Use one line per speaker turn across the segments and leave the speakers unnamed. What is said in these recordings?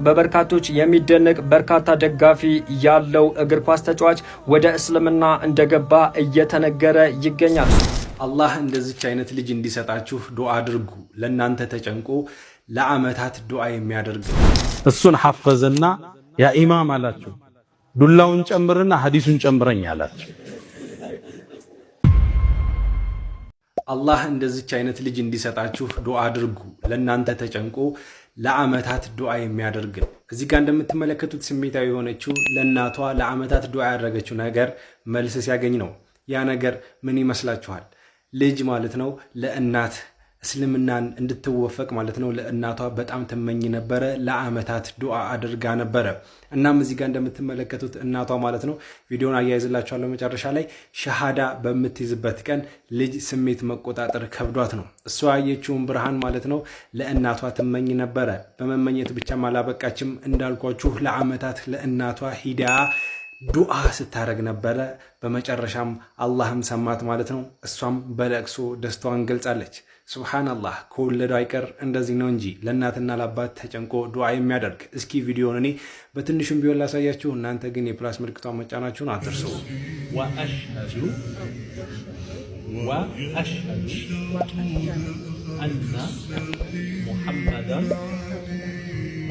በበርካቶች የሚደነቅ በርካታ ደጋፊ ያለው እግር ኳስ ተጫዋች ወደ እስልምና እንደገባ እየተነገረ ይገኛል።
አላህ እንደዚች አይነት ልጅ እንዲሰጣችሁ ዱዓ አድርጉ። ለእናንተ ተጨንቆ ለዓመታት ዱዓ የሚያደርግ
እሱን ሐፈዘና ያ ኢማም አላችሁ ዱላውን ጨምርና ሐዲሱን ጨምረኝ አላችሁ።
አላህ እንደዚች አይነት ልጅ እንዲሰጣችሁ ዱዓ አድርጉ። ለእናንተ ተጨንቆ ለዓመታት ዱዓ የሚያደርግ እዚህ ጋር እንደምትመለከቱት ስሜታዊ የሆነችው ለእናቷ ለዓመታት ዱዓ ያደረገችው ነገር መልስ ሲያገኝ ነው። ያ ነገር ምን ይመስላችኋል? ልጅ ማለት ነው ለእናት እስልምናን እንድትወፈቅ ማለት ነው ለእናቷ በጣም ትመኝ ነበረ። ለዓመታት ዱዓ አድርጋ ነበረ። እናም እዚህ ጋር እንደምትመለከቱት እናቷ ማለት ነው ቪዲዮን አያይዝላችኋለሁ መጨረሻ ላይ ሸሃዳ በምትይዝበት ቀን ልጅ ስሜት መቆጣጠር ከብዷት ነው እሷ ያየችውን ብርሃን ማለት ነው ለእናቷ ትመኝ ነበረ። በመመኘት ብቻም አላበቃችም። እንዳልኳችሁ ለዓመታት ለእናቷ ሂዳ ዱዓ ስታረግ ነበረ። በመጨረሻም አላህም ሰማት ማለት ነው። እሷም በለቅሶ ደስታዋን ገልጻለች። ሱብሃንአላህ ከወለደው አይቀር እንደዚህ ነው እንጂ ለእናትና ለአባት ተጨንቆ ዱዓ የሚያደርግ። እስኪ ቪዲዮውን እኔ በትንሹም ቢሆን ላሳያችሁ፣ እናንተ ግን የፕላስ ምልክቷን መጫናችሁን አትርሱ።
ወአሽሀዱ አነ ሙሐመዳን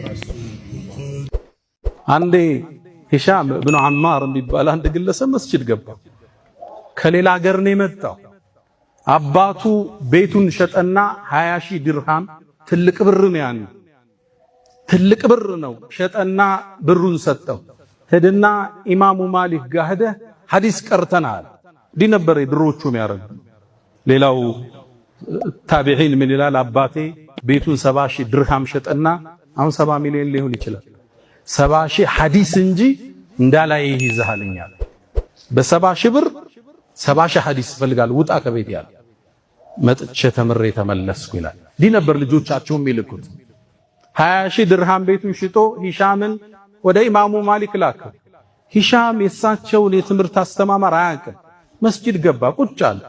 ረሱሉላህ።
አንዴ ሂሻም ብኑ አማር የሚባል አንድ ግለሰብ መስጂድ ገባ። ከሌላ ሀገር ነው የመጣው። አባቱ ቤቱን ሸጠና 20,000 ድርሃም ትልቅ ብር ነው ያን ትልቅ ብር ነው ሸጠና ብሩን ሰጠው። ሄድና ኢማሙ ማሊክ ጋር ሄደ ሐዲስ ቀርተናል። እንዲህ ነበር ድሮቹ የሚያረግ። ሌላው ታቢዒን ምን ይላል? አባቴ ቤቱን 70,000 ድርሃም ሸጠና አሁን 70 ሚሊዮን ሊሆን ይችላል 70,000 ሐዲስ እንጂ እንዳላይ ይይዛልኛል። በ70,000 ብር 70,000 ሐዲስ ፈልጋል ውጣ ከቤት ያለ መጥቼ ተምሬ ተመለስኩ ይላል። ዲ ነበር ልጆቻቸውም ይልኩት። 20,000 ድርሃም ቤቱን ሽጦ ሂሻምን ወደ ኢማሙ ማሊክ ላከ። ሂሻም የሳቸውን የትምህርት አስተማማር አያውቅም። መስጂድ ገባ ቁጭ አለ።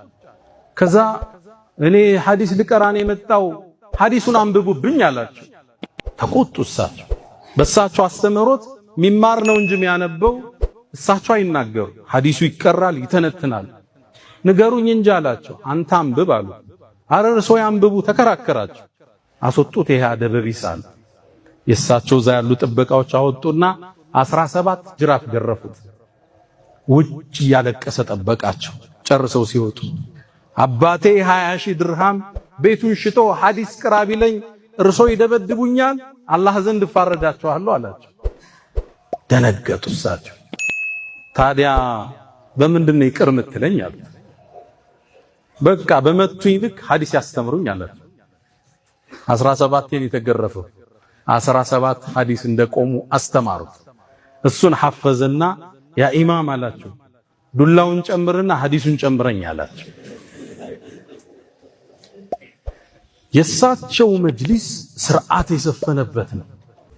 ከዛ እኔ ሐዲስ ልቀራን የመጣው ሐዲሱን አንብቡብኝ አላቸው። ተቆጡ እሳቸው። በእሳቸው አስተምህሮት ሚማር ነው እንጂ የሚያነበው እሳቸው አይናገሩ። ሐዲሱ ይቀራል ይተነትናል። ንገሩኝ እንጂ አላቸው። አንተ አንብብ አሉ። አረ እርሶ ያንብቡ ተከራከራቸው። አስወጡት። ይሄ አደበቢስ አለ። የእሳቸው እዛ ያሉ ጥበቃዎች አወጡና 17 ጅራፍ ገረፉት። ውጭ እያለቀሰ ጠበቃቸው። ጨርሰው ሲወጡ አባቴ 20,000 ድርሃም ቤቱን ሽጦ ሐዲስ ቅራ ቢለኝ እርሶ ይደበድቡኛል፣ አላህ ዘንድ እፋረዳቸዋለሁ አላቸው። ደነገጡ እሳቸው። ታዲያ በምንድነው ይቅር የምትለኝ አሉት። በቃ በመቱኝ ልክ ሐዲስ ያስተምሩኝ አላቸው። 17 የተገረፈው 17 ሐዲስ እንደቆሙ አስተማሩት። እሱን ሐፈዘና ያ ኢማም አላቸው ዱላውን ጨምርና ሐዲሱን ጨምረኝ አላቸው። የሳቸው መጅሊስ ስርዓት የሰፈነበት ነው።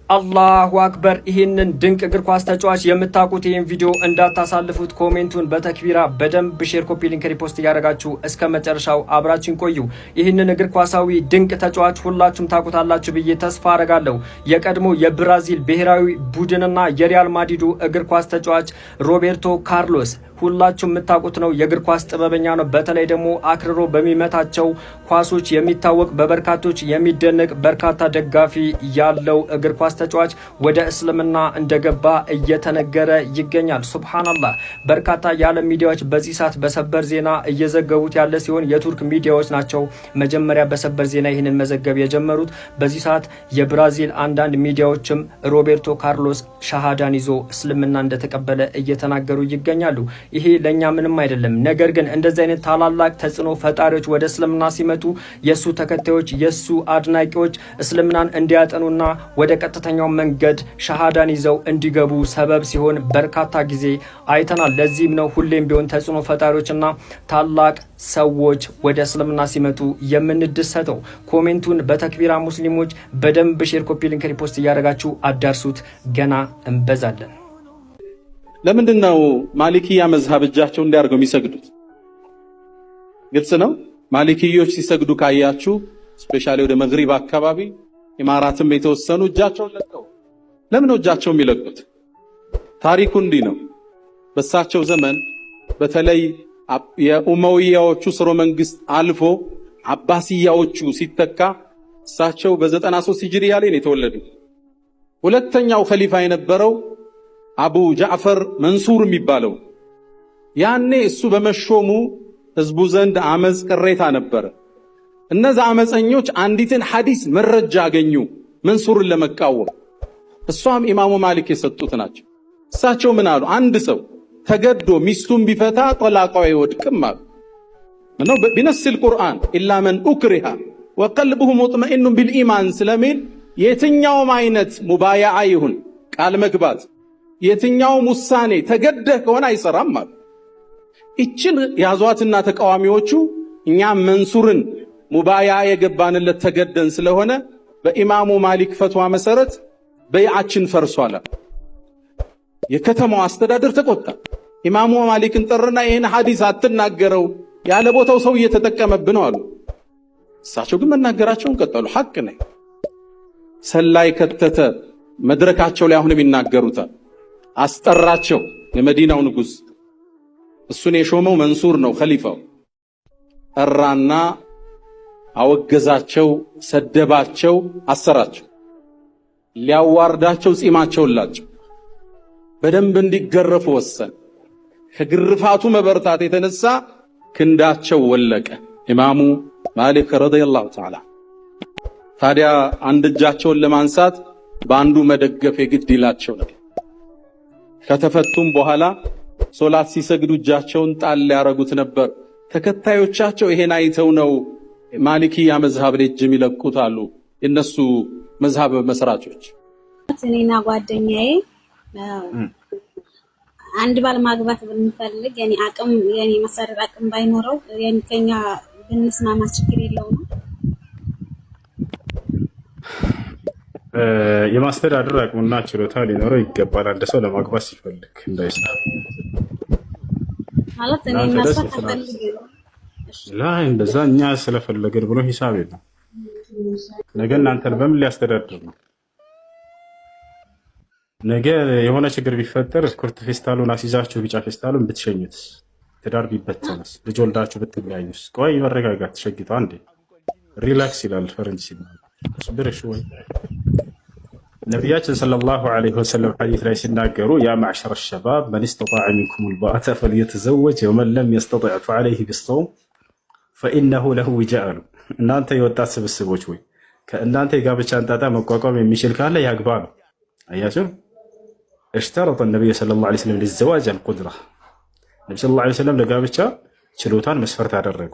አላሁ አክበር። ይህንን ድንቅ እግር ኳስ ተጫዋች የምታውቁት ይህን ቪዲዮ እንዳታሳልፉት። ኮሜንቱን በተክቢራ በደንብ ሼር፣ ኮፒ ሊንክ፣ ሪፖስት እያደረጋችሁ እስከ መጨረሻው አብራችን ቆዩ። ይህንን እግር ኳሳዊ ድንቅ ተጫዋች ሁላችሁም ታውቁታላችሁ ብዬ ተስፋ አረጋለሁ። የቀድሞ የብራዚል ብሔራዊ ቡድንና የሪያል ማድሪዱ እግር ኳስ ተጫዋች ሮቤርቶ ካርሎስ ሁላችሁም የምታውቁት ነው። የእግር ኳስ ጥበበኛ ነው። በተለይ ደግሞ አክርሮ በሚመታቸው ኳሶች የሚታወቅ በበርካቶች የሚደነቅ በርካታ ደጋፊ ያለው እግር ኳስ ተጫዋች ወደ እስልምና እንደገባ እየተነገረ ይገኛል። ሱብሃንአላህ። በርካታ የዓለም ሚዲያዎች በዚህ ሰዓት በሰበር ዜና እየዘገቡት ያለ ሲሆን የቱርክ ሚዲያዎች ናቸው መጀመሪያ በሰበር ዜና ይህንን መዘገብ የጀመሩት። በዚህ ሰዓት የብራዚል አንዳንድ ሚዲያዎችም ሮቤርቶ ካርሎስ ሻሃዳን ይዞ እስልምና እንደተቀበለ እየተናገሩ ይገኛሉ። ይሄ ለኛ ምንም አይደለም። ነገር ግን እንደዚህ አይነት ታላላቅ ተጽዕኖ ፈጣሪዎች ወደ እስልምና ሲመጡ የሱ ተከታዮች የሱ አድናቂዎች እስልምናን እንዲያጠኑና ወደ ቀጥተኛው መንገድ ሻሃዳን ይዘው እንዲገቡ ሰበብ ሲሆን በርካታ ጊዜ አይተናል። ለዚህም ነው ሁሌም ቢሆን ተጽዕኖ ፈጣሪዎችና ታላቅ ሰዎች ወደ እስልምና ሲመጡ የምንደሰተው። ኮሜንቱን በተክቢራ ሙስሊሞች በደንብ ሼር፣ ኮፒ ሊንክ፣ ሪፖስት እያደረጋችሁ አዳርሱት። ገና እንበዛለን።
ለምንድነው ማሊኪያ መዝሐብ እጃቸው እንዲያርገው የሚሰግዱት? ግልጽ ነው። ማሊኪዮች ሲሰግዱ ካያችሁ ስፔሻሊ ወደ መግሪብ አካባቢ ኢማራትም የተወሰኑ እጃቸውን ለቀው ለምን እጃቸው የሚለቁት? ታሪኩ እንዲህ ነው። በሳቸው ዘመን በተለይ የኡመውያዎቹ ስርወ መንግስት አልፎ አባሲያዎቹ ሲተካ እሳቸው በ93 ሂጅሪያ ላይ ነው የተወለዱት። ሁለተኛው ኸሊፋ የነበረው አቡ ጃዕፈር መንሱር የሚባለው ያኔ እሱ በመሾሙ ህዝቡ ዘንድ አመጽ ቅሬታ ነበረ። እነዛ አመፀኞች አንዲትን ሐዲስ መረጃ አገኙ መንሱርን ለመቃወም። እሷም ኢማሙ ማሊክ የሰጡት ናቸው። እሳቸው ምን አሉ? አንድ ሰው ተገዶ ሚስቱን ቢፈታ ጠላቋ አይወድቅም አሉ። ነው ቢነስል ቁርአን ኢላ መን ኡክሪሃ ወቀልቡሁ ሙጥመኢኑን ቢልኢማን ስለሚል የትኛውም አይነት ሙባያዓ ይሁን ቃል መግባት የትኛውም ውሳኔ ተገደህ ከሆነ አይሰራም አሉ። እችን ያዟትና ተቃዋሚዎቹ እኛ መንሱርን ሙባያዓ የገባንለት ተገደን ስለሆነ በኢማሙ ማሊክ ፈትዋ መሰረት በይዓችን ፈርሷል። የከተማው አስተዳደር ተቆጣ። ኢማሙ ማሊክን ጠርና ይሄን ሐዲስ አትናገረው ያለ ቦታው ሰው እየተጠቀመብን ነው አሉ። እሳቸው ግን መናገራቸውን ቀጠሉ። ሐቅ ነው። ሰላይ ከተተ መድረካቸው ላይ አሁንም ይናገሩታል። አስጠራቸው የመዲናው ንጉስ፣ እሱን የሾመው መንሱር ነው ኸሊፋው። ጠራና አወገዛቸው፣ ሰደባቸው፣ አሰራቸው። ሊያዋርዳቸው ጺማቸውን ላቸው። በደንብ እንዲገረፉ ወሰን። ከግርፋቱ መበርታት የተነሳ ክንዳቸው ወለቀ። ኢማሙ ማሊክ ረዲየላሁ ተዓላ ታዲያ አንድ እጃቸውን ለማንሳት በአንዱ መደገፍ የግድ ይላቸው ነበር። ከተፈቱም በኋላ ሶላት ሲሰግዱ እጃቸውን ጣል ያረጉት ነበር። ተከታዮቻቸው ይሄን አይተው ነው ማሊኪያ መዝሃብ ላይ እጅ የሚለቁት አሉ የነሱ መዝሃብ መስራቾች።
እኔና ጓደኛዬ አንድ ባል ማግባት ብንፈልግ የኔ መሰረት አቅም ባይኖረው ከኛ ብንስማማ ችግር የለውም።
የማስተዳደር አቅምና ችሎታ ሊኖረው ይገባል አንድ ሰው ለማግባት ሲፈልግ እንዳይስራ
ማለት እኔ ማስፈት ፈልግ
ላይ እንደዛ እኛ ስለፈለገን ብሎ ሂሳብ የለም። ነገ እናንተን በምን ሊያስተዳድር ነው? ነገ የሆነ ችግር ቢፈጠር ኩርት ፌስታሉን አስይዛችሁ ቢጫ ፌስታሉን ብትሸኙት፣ ትዳር ቢበተንስ፣ ልጅ ወልዳችሁ ብትለያዩስ? ቆይ መረጋጋት ተሸግቶ አንዴ ሪላክስ ይላል ፈረንጅ ሲባል ስብርሽ ወይ ነቢያችን ሰለላሁ ዐለይሂ ወሰለም ሐዲስ ላይ ሲናገሩ ያ ማዕሸረ ሸባብ መን ኢስተጣዐ ሚንኩም አልባአተ ፈልየተዘወጅ ወመን ለም የስተጢዕ ፈዐለይሂ ቢሶም ፈኢነሁ ለሁ ዊጃእ አሉ። እናንተ የወጣት ስብስቦች ወይ ከእናንተ የጋብቻን ጣጣ መቋቋም የሚችል ካለ ያግባ ነው። አያችሁ اشترط النبي صلى الله عليه وسلم للزواج القدرة النبي صلى الله عليه وسلم ለጋብቻ ችሎታን መስፈርት አደረጉ።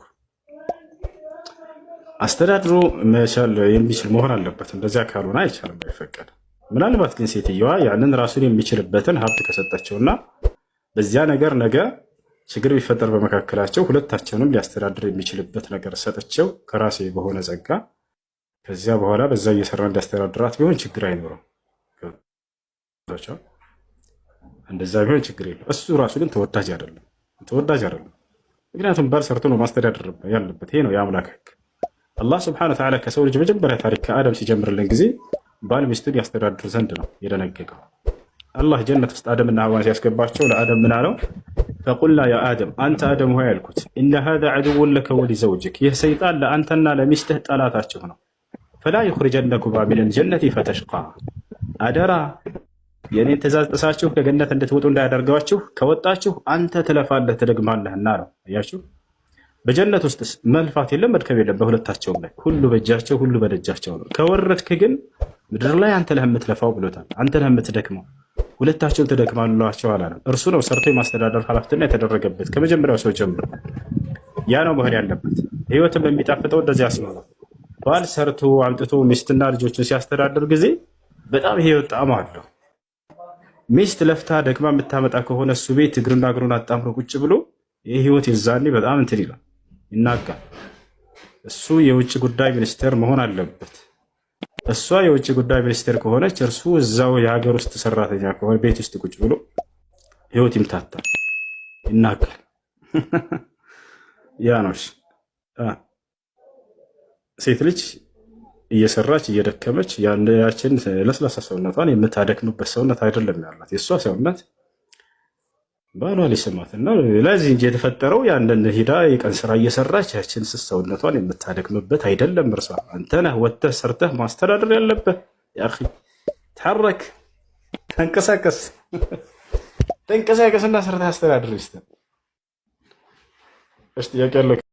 አስተዳድሩ መቻል የሚችል መሆን አለበት። እንደዚያ ካልሆነ አይቻልም፣ አይፈቀድም። ምናልባት ግን ሴትየዋ ያንን ራሱን የሚችልበትን ሀብት ከሰጠችውና በዚያ ነገር ነገ ችግር ቢፈጠር በመካከላቸው ሁለታቸውንም ሊያስተዳድር የሚችልበት ነገር ሰጠቸው ከራሴ በሆነ ጸጋ፣ ከዚያ በኋላ በዛ እየሰራ እንዲያስተዳድራት ቢሆን ችግር አይኖርም። እንደዛ ቢሆን ችግር የለም። እሱ ራሱ ግን ተወዳጅ አይደለም። ምክንያቱም ባል ሰርቶ ነው ማስተዳደር ያለበት። ይሄ ነው የአምላክ ሕግ። አላህ ስብሐነሁ ወተዓላ ከሰው ልጅ መጀመሪያ ታሪክ ከአደም ሲጀምርልን ጊዜ ባል ሚስቱን ያስተዳድር ዘንድ ነው የደነገገው። አላህ ጀነት ውስጥ አደምና ሐዋን ሲያስገባቸው ለአደም ምን አለው? ፈቁልና ያ አደም አንተ አደም ሆይ አልኩት፣ ኢነ ሃዛ ዐዱውን ለከ ወሊዘውጅክ፣ ይህ ሰይጣን ለአንተና ለሚስትህ ጠላታችሁ ነው። ፈላ ዩኽሪጀነኩማ ሚነል ጀነቲ ፈተሽቃ፣ አደራ የኔን ትእዛዝ ጥሳችሁ ከገነት እንድትወጡ እንዳያደርጋችሁ፣ ከወጣችሁ አንተ ትለፋለህ ትደግማለህና ነው። አያችሁ በጀነት ውስጥ መልፋት የለም መድከም የለም። በሁለታቸውም ላይ ሁሉ በእጃቸው ሁሉ በደጃቸው ነው። ከወረድክ ግን ምድር ላይ አንተ ነህ የምትለፋው ብሎታል። አንተ ነህ የምትደክመው። ሁለታቸው ትደክማላቸው አላለም። እርሱ ነው ሰርቶ የማስተዳደር ኃላፊነት የተደረገበት ከመጀመሪያው ሰው ጀምሮ። ያ ነው መሆን ያለበት። ህይወትን በሚጣፍጠው እንደዚያ ሲሆን ባል ሰርቶ አምጥቶ ሚስትና ልጆችን ሲያስተዳድር ጊዜ በጣም ህይወት ጣዕም አለው። ሚስት ለፍታ ደክማ የምታመጣ ከሆነ እሱ ቤት እግርና እግሩን አጣምሮ ቁጭ ብሎ ይህ ህይወት የዛኔ በጣም እንትን ይላል፣ ይናጋል። እሱ የውጭ ጉዳይ ሚኒስቴር መሆን አለበት። እሷ የውጭ ጉዳይ ሚኒስቴር ከሆነች እርሱ እዛው የሀገር ውስጥ ሰራተኛ ከሆነ ቤት ውስጥ ቁጭ ብሎ ህይወት ይምታታል፣ ይናጋል። ያ ነው ሴት ልጅ እየሰራች እየደከመች ያችን ለስላሳ ሰውነቷን የምታደክምበት ሰውነት አይደለም ያላት። የእሷ ሰውነት ባሏ ሊስማትና ለዚህ እንጂ የተፈጠረው ያንን ሂዳ የቀን ስራ እየሰራች ያችን ስስ ሰውነቷን የምታደክምበት አይደለም። እርሷ አንተ ነህ ወጥተህ ሰርተህ ማስተዳደር ያለብህ። ያ አኺ ተሐረክ፣ ተንቀሳቀስና ሰርተህ አስተዳድር። እስቲ ጥያቄ ያለው